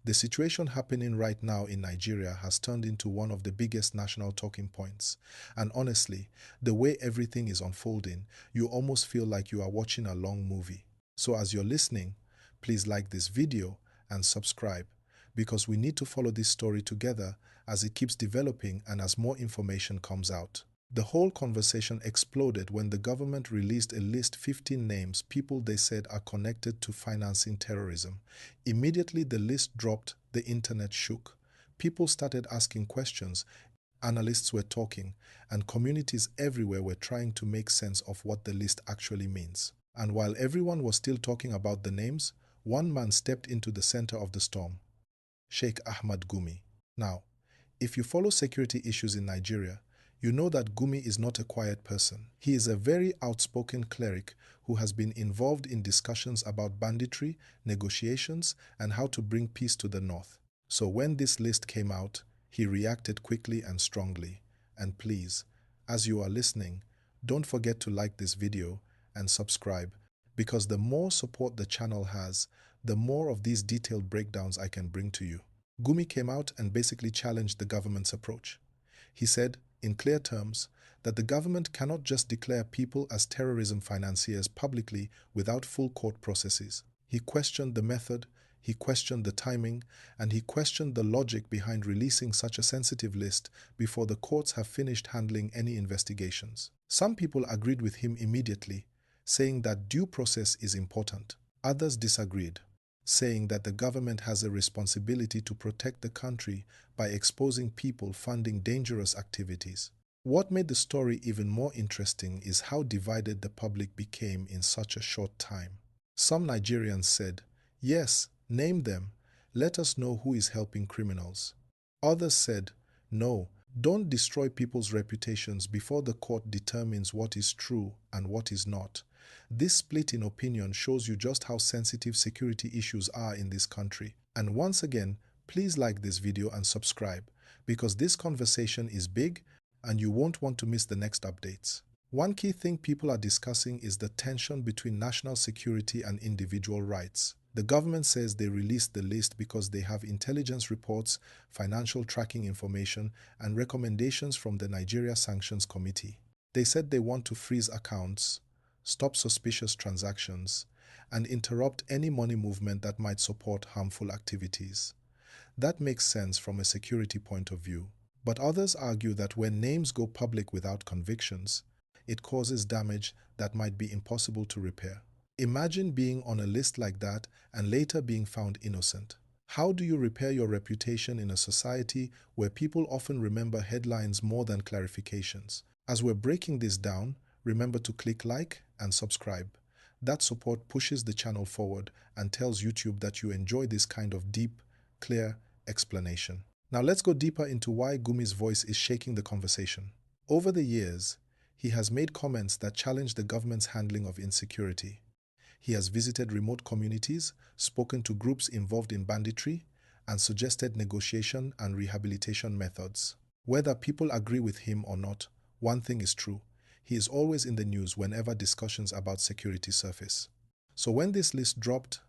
The situation happening right now in Nigeria has turned into one of the biggest national talking points. And honestly, the way everything is unfolding, you almost feel like you are watching a long movie. So as you're listening, please like this video and subscribe, because we need to follow this story together as it keeps developing and as more information comes out. The whole conversation exploded when the government released a list 15 names people they said are connected to financing terrorism. Immediately the list dropped, the internet shook. People started asking questions, analysts were talking, and communities everywhere were trying to make sense of what the list actually means. And while everyone was still talking about the names, one man stepped into the center of the storm: Sheikh Ahmad Gumi. Now, if you follow security issues in Nigeria, you know that Gumi is not a quiet person. He is a very outspoken cleric who has been involved in discussions about banditry, negotiations, and how to bring peace to the north. So when this list came out, he reacted quickly and strongly. And please, as you are listening, don't forget to like this video and subscribe, because the more support the channel has, the more of these detailed breakdowns I can bring to you. Gumi came out and basically challenged the government's approach. He said, in clear terms, that the government cannot just declare people as terrorism financiers publicly without full court processes. He questioned the method, he questioned the timing, and he questioned the logic behind releasing such a sensitive list before the courts have finished handling any investigations. Some people agreed with him immediately, saying that due process is important. Others disagreed, saying that the government has a responsibility to protect the country by exposing people funding dangerous activities. What made the story even more interesting is how divided the public became in such a short time. Some Nigerians said, yes, name them, let us know who is helping criminals. Others said, no, don't destroy people's reputations before the court determines what is true and what is not. This split in opinion shows you just how sensitive security issues are in this country. And once again, please like this video and subscribe, because this conversation is big and you won't want to miss the next updates. One key thing people are discussing is the tension between national security and individual rights. The government says they released the list because they have intelligence reports, financial tracking information, and recommendations from the Nigeria Sanctions Committee. They said they want to freeze accounts, stop suspicious transactions, and interrupt any money movement that might support harmful activities. That makes sense from a security point of view. But others argue that when names go public without convictions, it causes damage that might be impossible to repair. Imagine being on a list like that and later being found innocent. How do you repair your reputation in a society where people often remember headlines more than clarifications? As we're breaking this down, remember to click like and subscribe. That support pushes the channel forward and tells YouTube that you enjoy this kind of deep, clear explanation. Now let's go deeper into why Gumi's voice is shaking the conversation. Over the years, he has made comments that challenge the government's handling of insecurity. He has visited remote communities, spoken to groups involved in banditry, and suggested negotiation and rehabilitation methods. Whether people agree with him or not, one thing is true: he is always in the news whenever discussions about security surface. So when this list dropped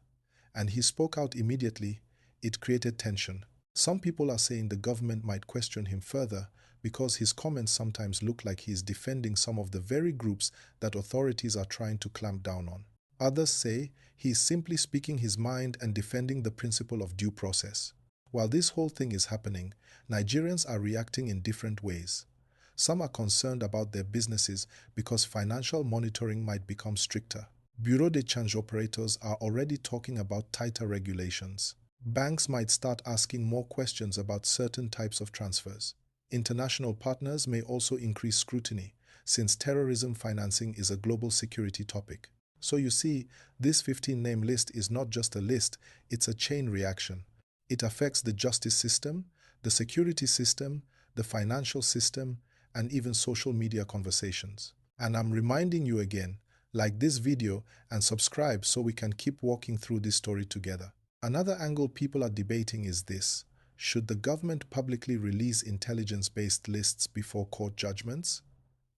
and he spoke out immediately, it created tension. Some people are saying the government might question him further because his comments sometimes look like he is defending some of the very groups that authorities are trying to clamp down on. Others say he is simply speaking his mind and defending the principle of due process. While this whole thing is happening, Nigerians are reacting in different ways. Some are concerned about their businesses because financial monitoring might become stricter. Bureau de change operators are already talking about tighter regulations. Banks might start asking more questions about certain types of transfers. International partners may also increase scrutiny, since terrorism financing is a global security topic. So you see, this 15-name list is not just a list, it's a chain reaction. It affects the justice system, the security system, the financial system, and even social media conversations. And I'm reminding you again, like this video and subscribe so we can keep walking through this story together. Another angle people are debating is this: should the government publicly release intelligence-based lists before court judgments?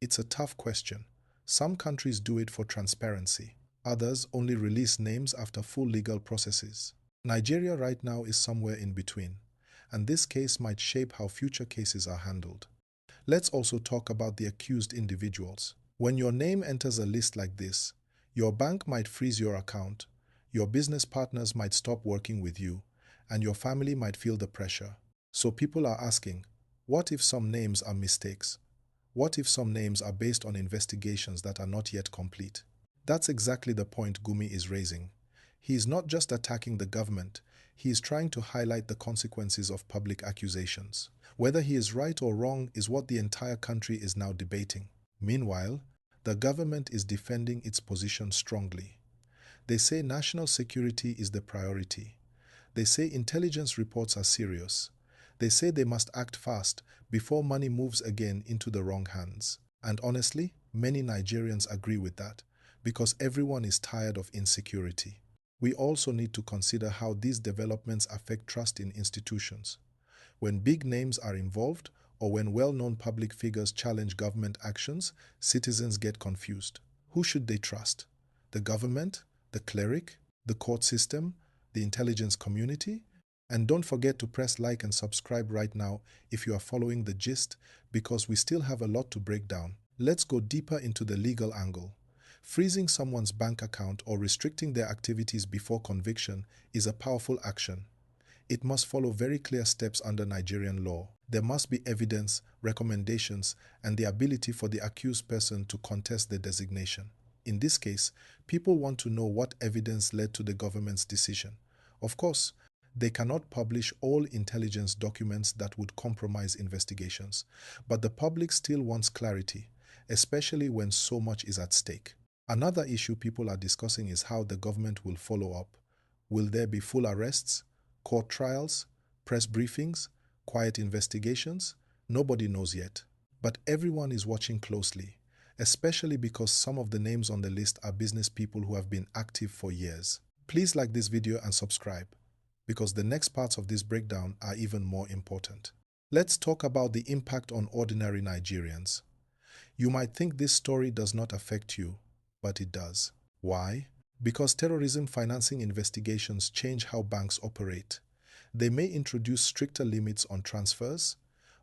It's a tough question. Some countries do it for transparency. Others only release names after full legal processes. Nigeria right now is somewhere in between, and this case might shape how future cases are handled. Let's also talk about the accused individuals. When your name enters a list like this, your bank might freeze your account, your business partners might stop working with you, and your family might feel the pressure. So people are asking, what if some names are mistakes? What if some names are based on investigations that are not yet complete? That's exactly the point Gumi is raising. He is not just attacking the government, he is trying to highlight the consequences of public accusations. Whether he is right or wrong is what the entire country is now debating. Meanwhile, the government is defending its position strongly. They say national security is the priority. They say intelligence reports are serious. They say they must act fast before money moves again into the wrong hands. And honestly, many Nigerians agree with that, because everyone is tired of insecurity. We also need to consider how these developments affect trust in institutions. When big names are involved, or when well-known public figures challenge government actions, citizens get confused. Who should they trust? The government? The cleric? The court system? The intelligence community? And don't forget to press like and subscribe right now if you are following the gist, because we still have a lot to break down. Let's go deeper into the legal angle. Freezing someone's bank account or restricting their activities before conviction is a powerful action. It must follow very clear steps under Nigerian law. There must be evidence, recommendations, and the ability for the accused person to contest the designation. In this case, people want to know what evidence led to the government's decision. Of course, they cannot publish all intelligence documents that would compromise investigations, but the public still wants clarity, especially when so much is at stake. Another issue people are discussing is how the government will follow up. Will there be full arrests, court trials, press briefings, quiet investigations? Nobody knows yet. But everyone is watching closely, especially because some of the names on the list are business people who have been active for years. Please like this video and subscribe, because the next parts of this breakdown are even more important. Let's talk about the impact on ordinary Nigerians. You might think this story does not affect you, but it does. Why? Because terrorism financing investigations change how banks operate. They may introduce stricter limits on transfers,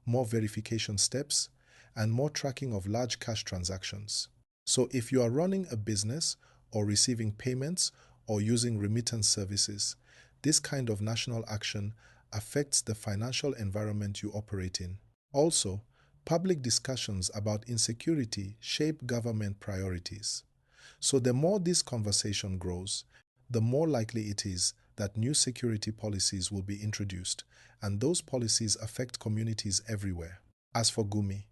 more verification steps, and more tracking of large cash transactions. So if you are running a business or receiving payments or using remittance services, this kind of national action affects the financial environment you operate in. Also, public discussions about insecurity shape government priorities. So the more this conversation grows, the more likely it is that new security policies will be introduced, and those policies affect communities everywhere. As for Gumi,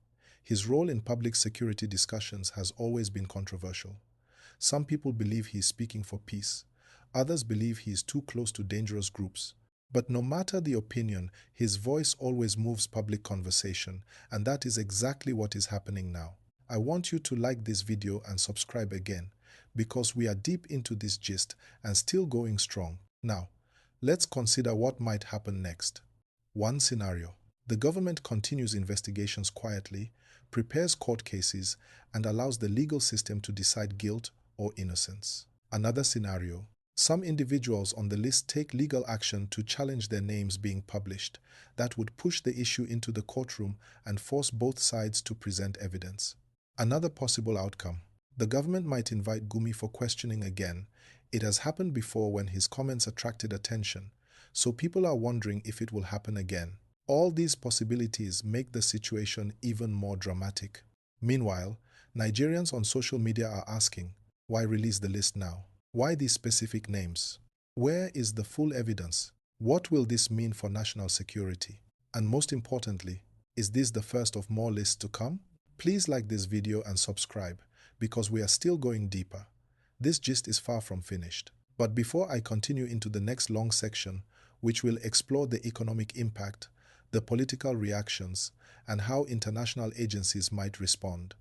his role in public security discussions has always been controversial. Some people believe he is speaking for peace. Others believe he is too close to dangerous groups. But no matter the opinion, his voice always moves public conversation, and that is exactly what is happening now. I want you to like this video and subscribe again, because we are deep into this gist and still going strong. Now, let's consider what might happen next. One scenario: the government continues investigations quietly, prepares court cases, and allows the legal system to decide guilt or innocence. Another scenario: some individuals on the list take legal action to challenge their names being published. That would push the issue into the courtroom and force both sides to present evidence. Another possible outcome: the government might invite Gumi for questioning again. It has happened before when his comments attracted attention, so people are wondering if it will happen again. All these possibilities make the situation even more dramatic. Meanwhile, Nigerians on social media are asking, why release the list now? Why these specific names? Where is the full evidence? What will this mean for national security? And most importantly, is this the first of more lists to come? Please like this video and subscribe, because we are still going deeper. This gist is far from finished. But before I continue into the next long section, which will explore the economic impact, the political reactions, and how international agencies might respond,